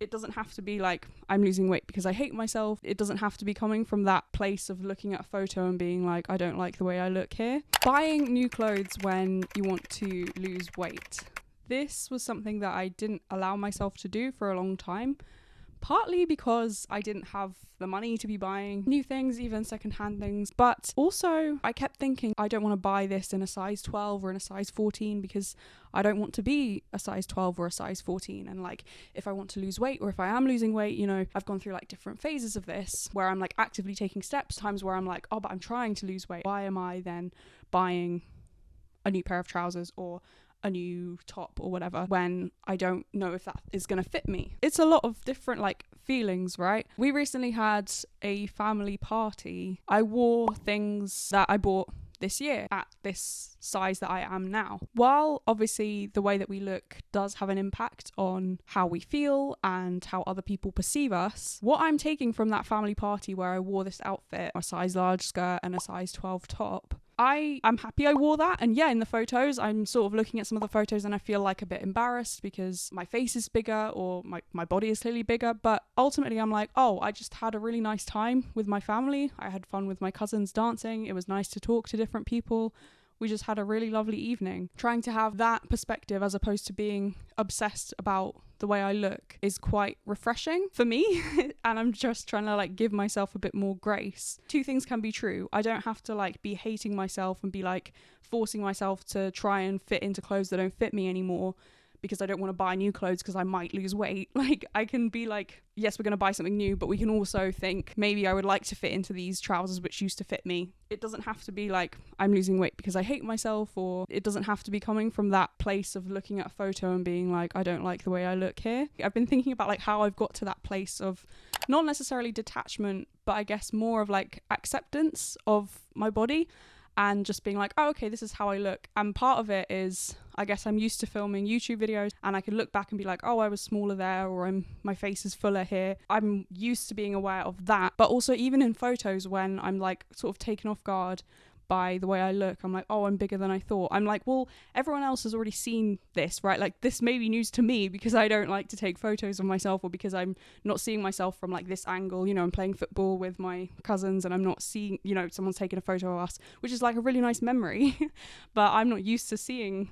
it doesn't have to be like I'm losing weight because I hate myself. It doesn't have to be coming from that place of looking at a photo and being like, I don't like the way I look here. Buying new clothes when you want to lose weight. This was something that I didn't allow myself to do for a long time. Partly because I didn't have the money to be buying new things, even secondhand things. But also I kept thinking, I don't want to buy this in a size 12 or in a size 14 because I don't want to be a size 12 or a size 14. And like, if I want to lose weight or if I am losing weight, you know, I've gone through like different phases of this where I'm like actively taking steps, times where I'm like, oh, but I'm trying to lose weight. Why am I then buying a new pair of trousers or a new top or whatever when I don't know if that is going to fit me? It's a lot of different like feelings, right? We recently had a family party. I wore things that I bought this year at this size that I am now. While obviously the way that we look does have an impact on how we feel and how other people perceive us, what I'm taking from that family party where I wore this outfit, a size large skirt and a size 12 top, I'm happy I wore that. And yeah, in the photos, I'm sort of looking at some of the photos and I feel like a bit embarrassed because my face is bigger or my body is clearly bigger. But ultimately, I'm like, oh, I just had a really nice time with my family. I had fun with my cousins dancing. It was nice to talk to different people. We just had a really lovely evening. Trying to have that perspective as opposed to being obsessed about the way I look is quite refreshing for me. And I'm just trying to like give myself a bit more grace. Two things can be true. I don't have to like be hating myself and be like forcing myself to try and fit into clothes that don't fit me anymore because I don't want to buy new clothes because I might lose weight. Like, I can be like, yes, we're going to buy something new, but we can also think maybe I would like to fit into these trousers which used to fit me. It doesn't have to be like I'm losing weight because I hate myself, or it doesn't have to be coming from that place of looking at a photo and being like, I don't like the way I look here. I've been thinking about like how I've got to that place of not necessarily detachment, but I guess more of like acceptance of my body. And just being like, oh, okay, this is how I look. And part of it is, I guess I'm used to filming YouTube videos and I can look back and be like, oh, I was smaller there, or my face is fuller here. I'm used to being aware of that. But also even in photos when I'm like sort of taken off guard by the way I look, I'm like, oh, I'm bigger than I thought. I'm like, well, everyone else has already seen this, right? Like, this may be news to me because I don't like to take photos of myself, or because I'm not seeing myself from like this angle. You know, I'm playing football with my cousins and I'm not seeing, you know, someone's taking a photo of us, which is like a really nice memory. But I'm not used to seeing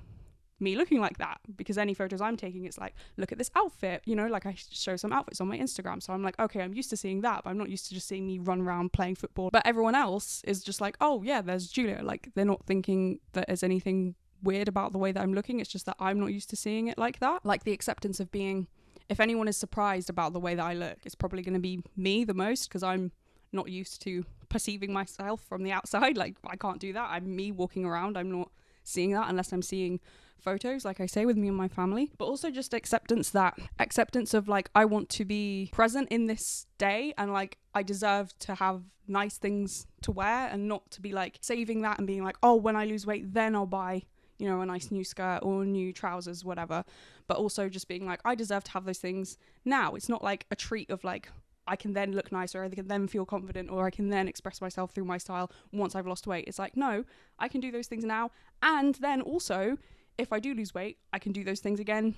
me looking like that, because any photos I'm taking, it's like, look at this outfit, you know, like I show some outfits on my Instagram. So I'm like, okay, I'm used to seeing that, but I'm not used to just seeing me run around playing football. But everyone else is just like, oh yeah, there's Julia. Like, they're not thinking that there's anything weird about the way that I'm looking. It's just that I'm not used to seeing it like that. Like, the acceptance of being, if anyone is surprised about the way that I look, it's probably going to be me the most, because I'm not used to perceiving myself from the outside. Like, I can't do that. I'm me walking around. I'm not seeing that unless I'm seeing photos, like I say, with me and my family. But also just acceptance of like, I want to be present in this day, and like, I deserve to have nice things to wear, and not to be like saving that and being like, oh, when I lose weight, then I'll buy, you know, a nice new skirt or new trousers, whatever. But also just being like, I deserve to have those things now. It's not like a treat of like, I can then look nicer, or I can then feel confident, or I can then express myself through my style once I've lost weight. It's like, no, I can do those things now. And then also, if I do lose weight, I can do those things again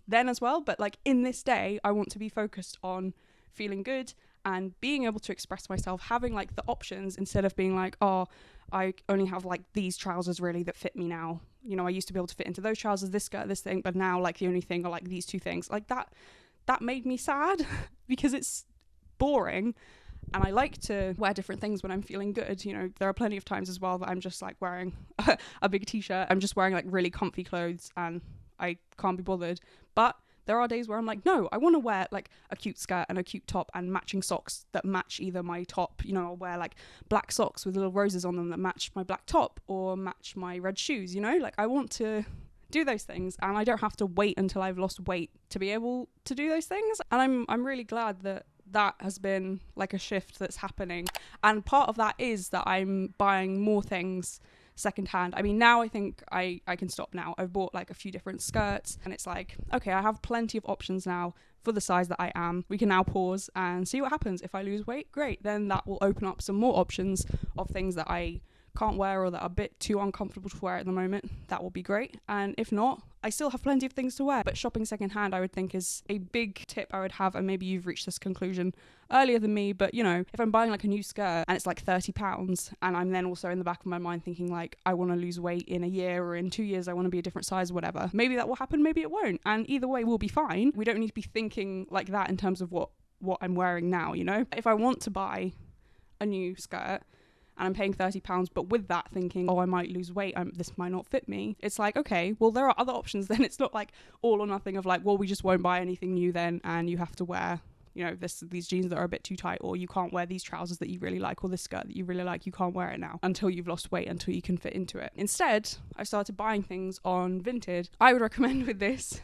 then as well. But like, in this day, I want to be focused on feeling good and being able to express myself, having like the options, instead of being like, oh, I only have like these trousers really that fit me now. You know, I used to be able to fit into those trousers, this skirt, this thing, but now like the only thing are like these two things. Like, that made me sad because it's boring, and I like to wear different things when I'm feeling good. You know, there are plenty of times as well that I'm just like wearing a big t-shirt, I'm just wearing like really comfy clothes and I can't be bothered. But there are days where I'm like, no, I want to wear like a cute skirt and a cute top and matching socks that match either my top, you know, I'll wear like black socks with little roses on them that match my black top or match my red shoes, you know, like I want to do those things, and I don't have to wait until I've lost weight to be able to do those things. And I'm really glad that has been like a shift that's happening. And part of that is that I'm buying more things secondhand. I mean, now I think I can stop now. I've bought like a few different skirts, and it's like, okay, I have plenty of options now for the size that I am. We can now pause and see what happens. If I lose weight, great. Then that will open up some more options of things that I can't wear or that are a bit too uncomfortable to wear at the moment, that will be great. And if not, I still have plenty of things to wear. But shopping secondhand, I would think, is a big tip I would have, and maybe you've reached this conclusion earlier than me, but you know, if I'm buying like a new skirt and it's like £30, and I'm then also in the back of my mind thinking like, I want to lose weight in a year, or in 2 years I want to be a different size, whatever, maybe that will happen, maybe it won't, and either way we'll be fine. We don't need to be thinking like that in terms of what I'm wearing now, you know. If I want to buy a new skirt and I'm paying £30, but with that thinking, oh, I might lose weight, this might not fit me, it's like, okay, well, there are other options then. It's not like all or nothing of like, well, we just won't buy anything new then, and you have to wear, you know, these jeans that are a bit too tight, or you can't wear these trousers that you really like, or this skirt that you really like, you can't wear it now until you've lost weight, until you can fit into it. Instead, I started buying things on Vinted. I would recommend with this,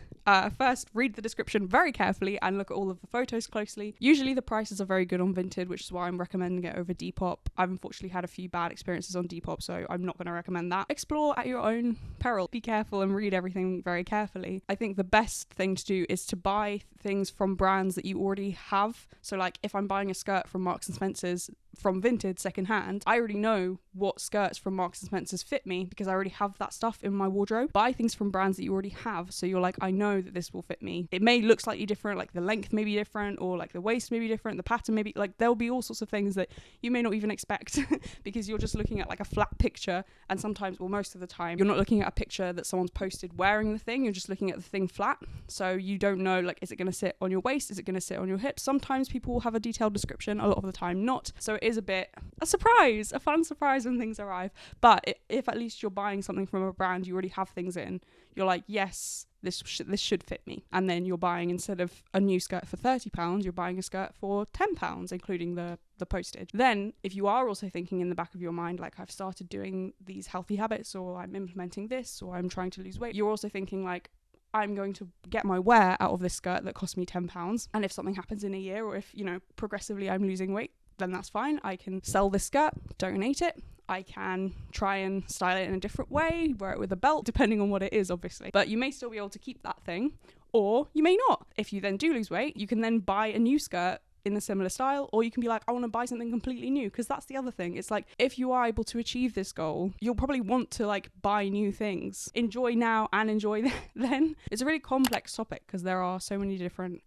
first, read the description very carefully and look at all of the photos closely. Usually the prices are very good on Vinted, which is why I'm recommending it over Depop. I've unfortunately had a few bad experiences on Depop, so I'm not going to recommend that. Explore at your own peril. Be careful and read everything very carefully. I think the best thing to do is to buy things from brands that you already have. So like if I'm buying a skirt from Marks and Spencer's from Vinted secondhand, I already know what skirts from Marks and Spencer's fit me because I already have that stuff in my wardrobe. Buy things from brands that you already have, so you're like, I know that this will fit me. It may look slightly different, like the length may be different, or like the waist may be different, the pattern may be, like there'll be all sorts of things that you may not even expect because you're just looking at like a flat picture, and sometimes, well, most of the time, you're not looking at a picture that someone's posted wearing the thing, you're just looking at the thing flat, so you don't know, like, is it going to sit on your waist, is it going to sit on your hips? Sometimes people will have a detailed description, a lot of the time not, so it is a bit a surprise, a fun surprise when things arrive. But if at least you're buying something from a brand you already have things in, you're like, yes, this should fit me. And then you're buying, instead of a new skirt for £30, you're buying a skirt for £10, including the postage. Then if you are also thinking in the back of your mind, like, I've started doing these healthy habits, or I'm implementing this, or I'm trying to lose weight, you're also thinking like, I'm going to get my wear out of this skirt that cost me £10. And if something happens in a year, or if, you know, progressively I'm losing weight, then that's fine. I can sell this skirt, donate it. I can try and style it in a different way, wear it with a belt, depending on what it is, obviously. But you may still be able to keep that thing, or you may not. If you then do lose weight, you can then buy a new skirt in a similar style, or you can be like, I want to buy something completely new, because that's the other thing. It's like, if you are able to achieve this goal, you'll probably want to like buy new things. Enjoy now and enjoy then. It's a really complex topic because there are so many different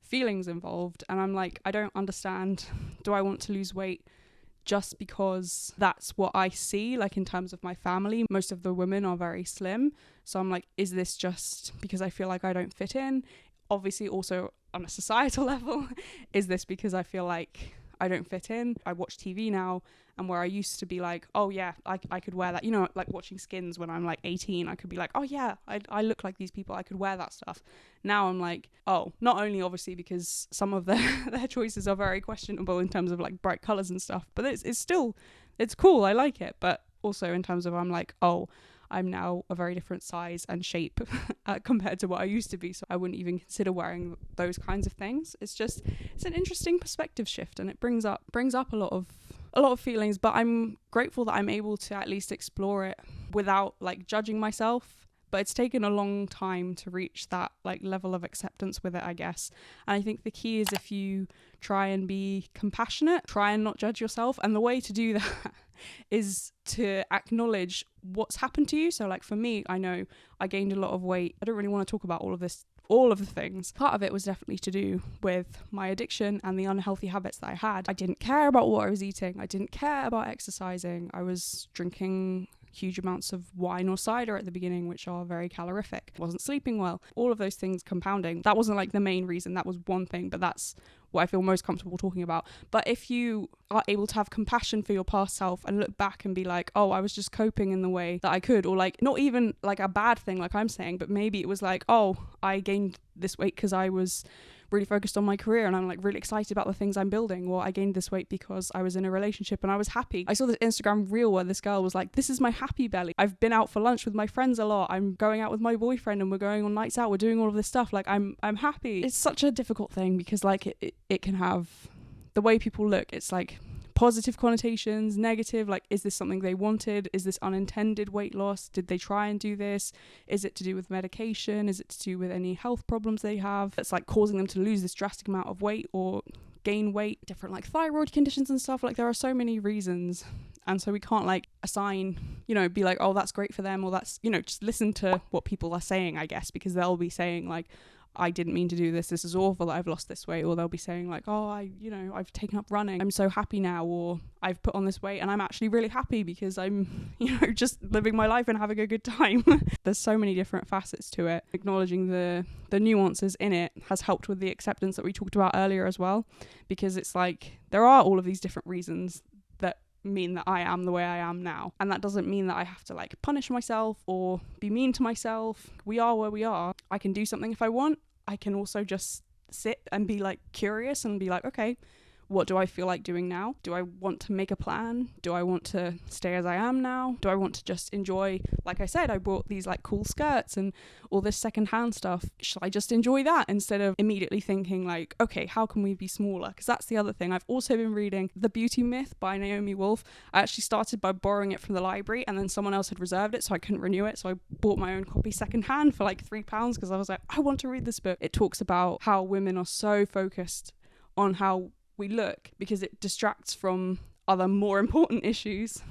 feelings involved, and I'm like, I don't understand, do I want to lose weight just because that's what I see, like in terms of my family? Most of the women are very slim, so I'm like, is this just because I feel like I don't fit in? Obviously also on a societal level, is this because I feel like I don't fit in? I watch TV now, and where I used to be like, oh yeah, I could wear that, you know, like watching Skins when I'm like 18, I could be like, oh yeah, I look like these people, I could wear that stuff. Now I'm like, oh, not only obviously because some of their choices are very questionable in terms of like bright colours and stuff, but it's still, it's cool, I like it, but also in terms of I'm like, oh, I'm now a very different size and shape compared to what I used to be, so I wouldn't even consider wearing those kinds of things. It's an interesting perspective shift, and it brings up a lot of feelings, but I'm grateful that I'm able to at least explore it without like judging myself. But it's taken a long time to reach that like level of acceptance with it, I guess. And I think the key is, if you try and be compassionate, try and not judge yourself. And the way to do that is to acknowledge what's happened to you. So like for me, I know I gained a lot of weight. I don't really want to talk about all of the things. Part of it was definitely to do with my addiction and the unhealthy habits that I had. I didn't care about what I was eating. I didn't care about exercising. I was drinking huge amounts of wine or cider at the beginning, which are very calorific. Wasn't sleeping well. All of those things compounding. That wasn't like the main reason. That was one thing, but that's what I feel most comfortable talking about. But if you are able to have compassion for your past self and look back and be like, oh, I was just coping in the way that I could, or like not even like a bad thing like I'm saying, but maybe it was like, oh, I gained this weight because I was really focused on my career and I'm like really excited about the things I'm building, or I gained this weight because I was in a relationship and I was happy. I saw this Instagram reel where this girl was like, this is my happy belly. I've been out for lunch with my friends a lot. I'm going out with my boyfriend and we're going on nights out. We're doing all of this stuff. Like I'm happy. It's such a difficult thing because like it can have the way people look. It's like positive connotations, negative, like, is this something they wanted? Is this unintended weight loss? Did they try and do this? Is it to do with medication? Is it to do with any health problems they have that's like causing them to lose this drastic amount of weight or gain weight? Different like thyroid conditions and stuff. Like there are so many reasons, And so we can't like assign, you know, be like, oh, that's great for them, or that's, you know, just listen to what people are saying, I guess, because they'll be saying like, I didn't mean to do this is awful that I've lost this weight, or they'll be saying like, oh, I've taken up running, I'm so happy now, or I've put on this weight and I'm actually really happy because I'm, you know, just living my life and having a good time. There's so many different facets to it. Acknowledging the nuances in it has helped with the acceptance that we talked about earlier as well, because it's like there are all of these different reasons that mean that I am the way I am now, and that doesn't mean that I have to like punish myself or be mean to myself. We are where we are. I can do something if I want. I can also just sit and be like curious and be like, okay, what do I feel like doing now? Do I want to make a plan? Do I want to stay as I am now? Do I want to just enjoy, like I said, I bought these like cool skirts and all this secondhand stuff. Should I just enjoy that instead of immediately thinking like, okay, how can we be smaller? Because that's the other thing. I've also been reading The Beauty Myth by Naomi Wolf. I actually started by borrowing it from the library, and then someone else had reserved it, so I couldn't renew it. So I bought my own copy secondhand for like £3 because I was like, I want to read this book. It talks about how women are so focused on how we look because it distracts from other more important issues.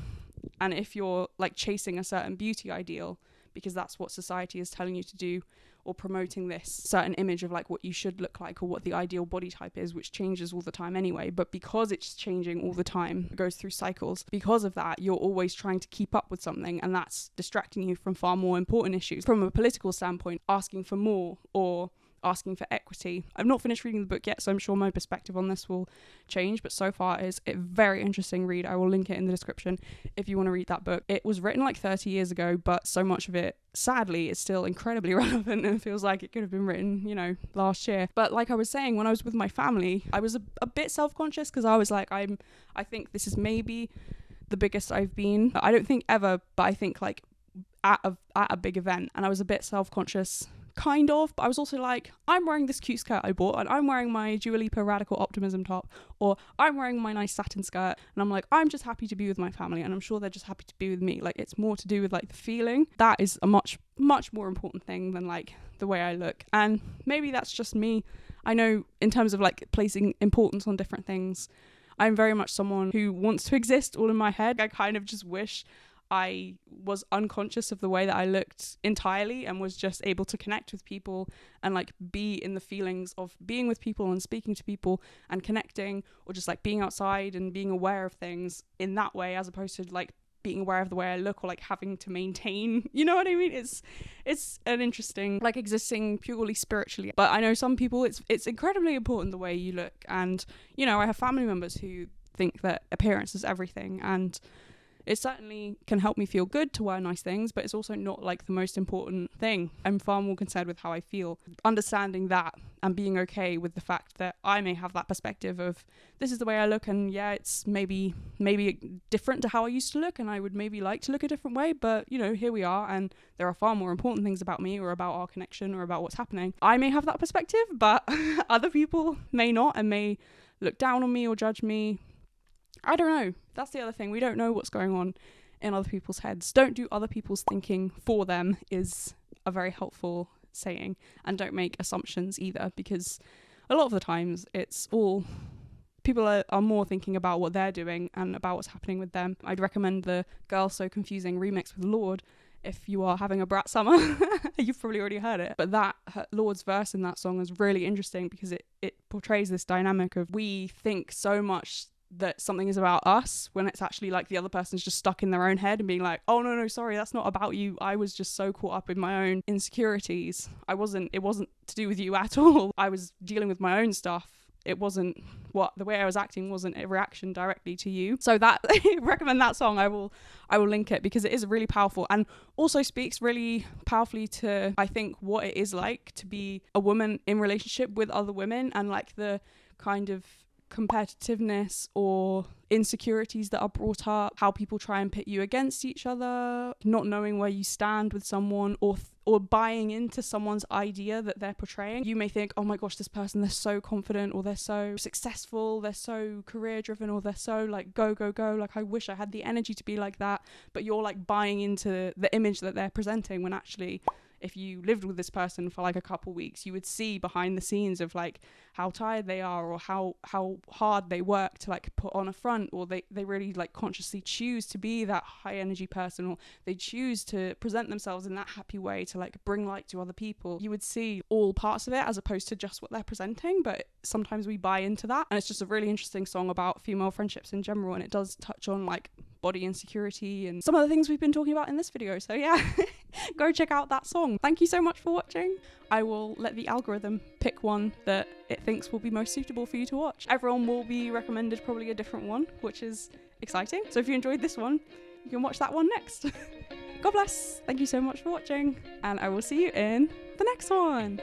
And if you're like chasing a certain beauty ideal because that's what society is telling you to do, or promoting this certain image of like what you should look like or what the ideal body type is, which changes all the time anyway, but because it's changing all the time, it goes through cycles, because of that you're always trying to keep up with something, and that's distracting you from far more important issues. From a political standpoint, asking for more or asking for equity. I've not finished reading the book yet, so I'm sure my perspective on this will change, but so far it's a very interesting read. I will link it in the description if you want to read that book. It was written like 30 years ago, but so much of it, sadly, is still incredibly relevant and feels like it could have been written, you know, last year. But like I was saying, when I was with my family, I was a bit self-conscious because I was like, I think this is maybe the biggest I've been. I don't think ever, but I think like at a big event, and I was a bit self-conscious, kind of, but I was also like, I'm wearing this cute skirt I bought, and I'm wearing my Dua Lipa Radical Optimism top, or I'm wearing my nice satin skirt, and I'm like, I'm just happy to be with my family, and I'm sure they're just happy to be with me. Like, it's more to do with like the feeling. That is a much more important thing than like the way I look. And maybe that's just me. I know in terms of like placing importance on different things, I'm very much someone who wants to exist all in my head. I kind of just wish I was unconscious of the way that I looked entirely and was just able to connect with people and like be in the feelings of being with people and speaking to people and connecting, or just like being outside and being aware of things in that way, as opposed to like being aware of the way I look or like having to maintain, you know what I mean? It's an interesting, like, existing purely spiritually. But I know some people, it's incredibly important the way you look. And, you know, I have family members who think that appearance is everything, and it certainly can help me feel good to wear nice things, but it's also not like the most important thing. I'm far more concerned with how I feel. Understanding that and being okay with the fact that I may have that perspective of this is the way I look, and yeah, it's maybe different to how I used to look, and I would maybe like to look a different way, but you know, here we are, and there are far more important things about me or about our connection or about what's happening. I may have that perspective, but other people may not, and may look down on me or judge me. I don't know. That's the other thing. We don't know what's going on in other people's heads. Don't do other people's thinking for them is a very helpful saying. And don't make assumptions either, because a lot of the times it's all people are more thinking about what they're doing and about what's happening with them. I'd recommend the Girl So Confusing remix with Lorde if you are having a brat summer. You've probably already heard it. But that Lorde's verse in that song is really interesting because it portrays this dynamic of we think so much that something is about us when it's actually like the other person's just stuck in their own head and being like, oh no, sorry, that's not about you. I was just so caught up in my own insecurities. It wasn't to do with you at all. I was dealing with my own stuff. It wasn't the way I was acting wasn't a reaction directly to you. So that recommend that song. I will link it because it is really powerful and also speaks really powerfully to, I think, what it is like to be a woman in relationship with other women, and like the kind of competitiveness or insecurities that are brought up, how people try and pit you against each other, not knowing where you stand with someone, or buying into someone's idea that they're portraying. You may think, oh my gosh, this person, they're so confident, or they're so successful, they're so career driven, or they're so like go, like I wish I had the energy to be like that, but you're like buying into the image that they're presenting when actually if you lived with this person for like a couple weeks, you would see behind the scenes of like how tired they are, or how hard they work to like put on a front, or they really like consciously choose to be that high energy person, or they choose to present themselves in that happy way to like bring light to other people. You would see all parts of it as opposed to just what they're presenting, but sometimes we buy into that. And it's just a really interesting song about female friendships in general, and it does touch on like body insecurity and some of the things we've been talking about in this video. So yeah, go check out that song. Thank you so much for watching. I will let the algorithm pick one that it thinks will be most suitable for you to watch. Everyone will be recommended probably a different one, which is exciting. So if you enjoyed this one, you can watch that one next. God bless. Thank you so much for watching, and I will see you in the next one.